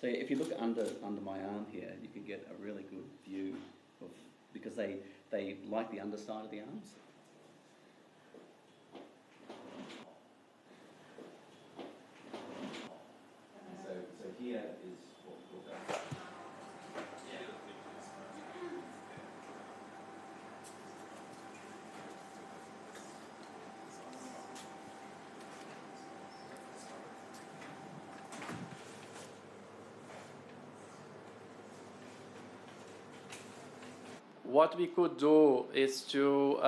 So if you look under my arm here, you can get a really good view of, because they like the underside of the arms. So here is what we'll go. What we could do is to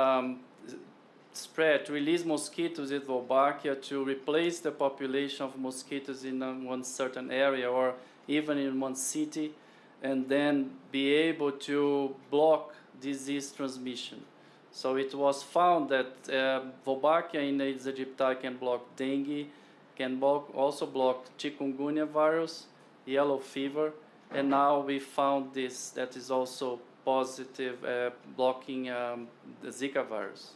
release mosquitoes with Wolbachia to replace the population of mosquitoes in one certain area or even in one city, and then be able to block disease transmission. So it was found that Wolbachia in Aedes aegypti can block dengue, can also block chikungunya virus, yellow fever, and now we found this that is also positive, blocking the Zika virus.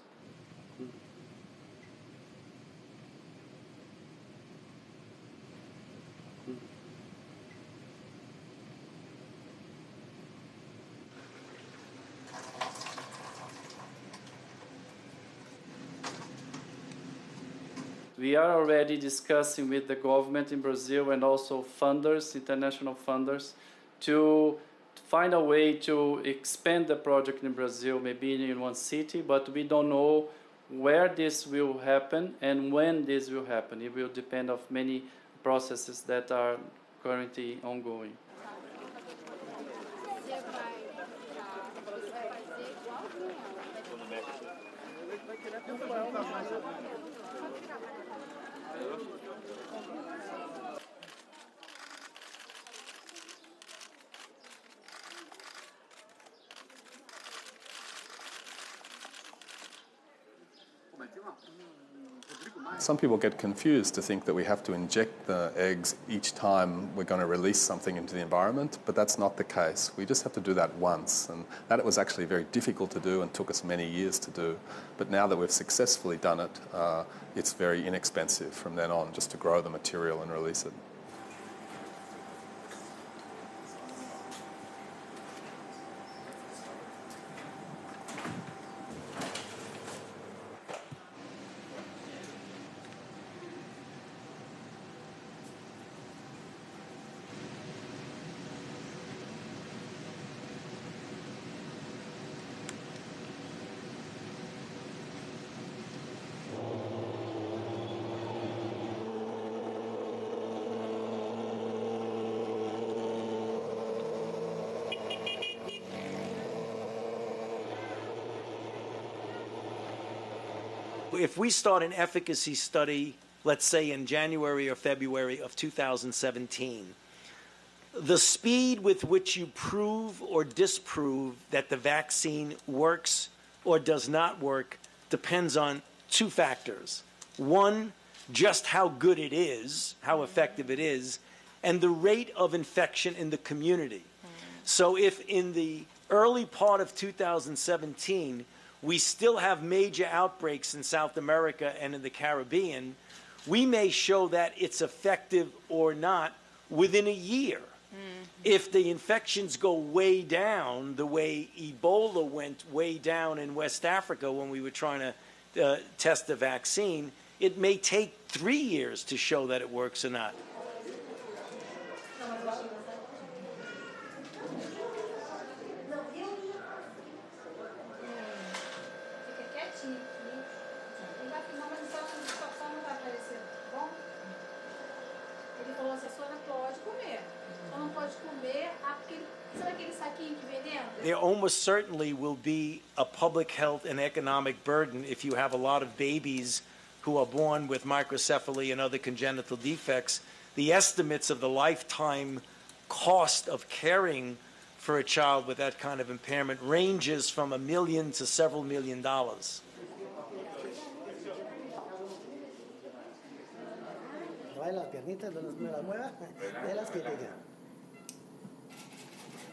We are already discussing with the government in Brazil and also funders, international funders, to find a way to expand the project in Brazil, maybe in one city, but we don't know where this will happen and when this will happen. It will depend on many processes that are currently ongoing. Some people get confused to think that we have to inject the eggs each time we're going to release something into the environment, but that's not the case. We just have to do that once, and that was actually very difficult to do and took us many years to do. But now that we've successfully done it, it's very inexpensive from then on just to grow the material and release it. If we start an efficacy study, let's say in January or February of 2017, the speed with which you prove or disprove that the vaccine works or does not work depends on two factors. One, just how good it is, how effective it is, and the rate of infection in the community. So if in the early part of 2017, we still have major outbreaks in South America and in the Caribbean, we may show that it's effective or not within a year. If the infections go way down, the way Ebola went way down in West Africa when we were trying to test the vaccine, it may take 3 years to show that it works or not. There almost certainly will be a public health and economic burden if you have a lot of babies who are born with microcephaly and other congenital defects. The estimates of the lifetime cost of caring for a child with that kind of impairment ranges from $1 million to several $1 million.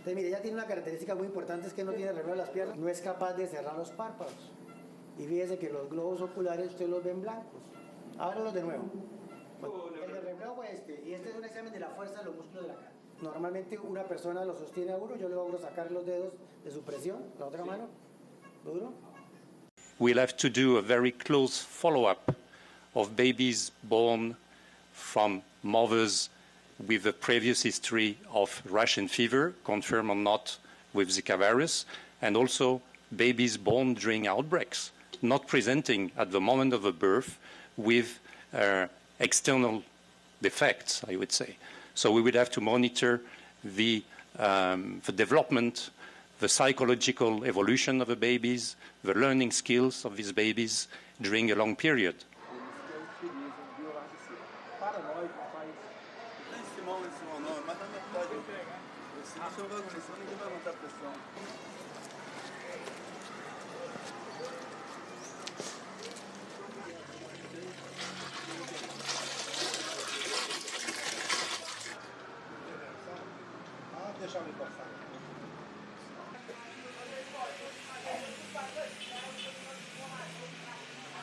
Entonces, mire, ella tiene una característica muy importante, es que no tiene renuevo de las piernas, no es capaz de cerrar los párpados. Y fíjese que los globos oculares usted los ven blancos. Ábrelos de nuevo. El de renuevo fue este, y este es un examen de la fuerza de los músculos de la cara. Normalmente una persona lo sostiene a uno, yo le logro sacar los dedos de su presión, la otra mano, duro. We'll have to do a very close follow-up of babies born from mothers with a previous history of rash and fever, confirmed or not with Zika virus, and also babies born during outbreaks, not presenting at the moment of the birth with external defects, I would say. So we would have to monitor the development, the psychological evolution of the babies, the learning skills of these babies during a long period. Deixa eu me passar.